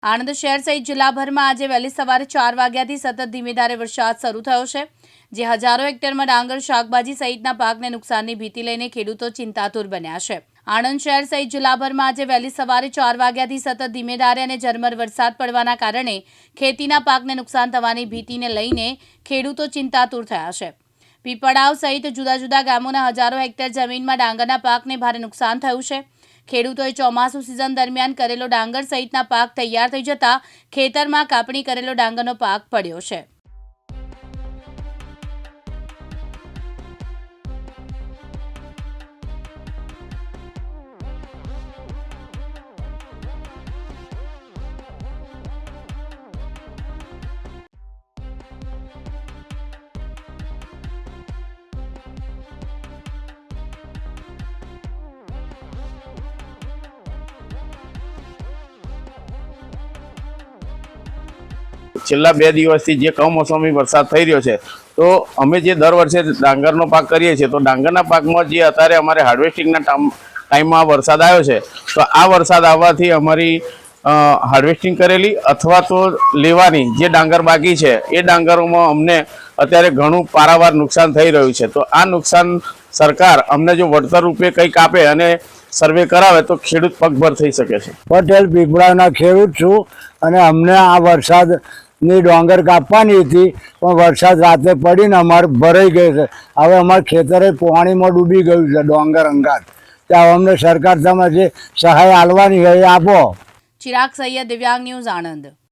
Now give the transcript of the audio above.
આણંદ શહેર સહિત જિલ્લાભરમાં આજે વહેલી સવારે 4 વાગ્યાથી સતત ધીમે ધારે વરસાદ શરૂ થયો છે, જે હજારો હેક્ટરમાં ડાંગર, શાકભાજી સહિતના પાકને નુકસાનની ભીતિ લઈને ખેડૂતો ચિંતાતુર બન્યા છે। આણંદ શહેર સહિત જિલ્લાભરમાં આજે વહેલી સવારે 4 વાગ્યાથી સતત ધીમે ધારે અને ઝરમર વરસાદ પડવાના કારણે ખેતીના પાકને નુકસાન થવાની ભીતિને લઈને ખેડૂતો ચિંતાતુર થયા છે। પીપળાવ સહિત જુદા જુદા ગામોના હજારો હેક્ટર જમીનમાં ડાંગરના પાકને ભારે નુકસાન થયું છે। ખેડૂતોએ ચોમાસુ સિઝન દરમિયાન કરેલો ડાંગર સહિતના પાક તૈયાર થઈ જતા ખેતરમાં કાપણી કરેલો ડાંગરનો પાક પડ્યો છે। છેલ્લા 2 દિવસથી જે કમોસમી વરસાદ થઈ રહ્યો છે, તો અમે જે દર વર્ષે ડાંગરનો પાક કરીએ છીએ, તો ડાંગરના પાકમાં જે અત્યારે અમારે હાર્વેસ્ટિંગના ટાઈમમાં વરસાદ આવ્યો છે, તો આ વરસાદ આવવાથી અમારી હાર્વેસ્ટિંગ કરેલી અથવા તો લેવાની જે ડાંગર બાકી છે એ ડાંગરોમાં અમને અત્યારે ઘણું પારાવાર નુકસાન થઈ રહ્યું છે। તો આ નુકસાન સરકાર અમને જો વળતર રૂપે કંઈક આપે અને સર્વે કરાવે તો ખેડૂત પગભર થઈ શકે છે। પટેલ પીપળાના ખેડૂત છું અને અમને આ વરસાદની ડાંગર કાપવાની હતી, પણ વરસાદ રાતે પડીને અમારે ભરાઈ ગયો છે। હવે અમારા ખેતરે પાણીમાં ડૂબી ગયું છે ડાંગર અંગાત। ત્યાં અમને સરકાર તમે જે સહાય આલવાની હોય એ આપો। ચિરાગ સૈયદ, દિવ્યાંગ ન્યૂઝ, આણંદ।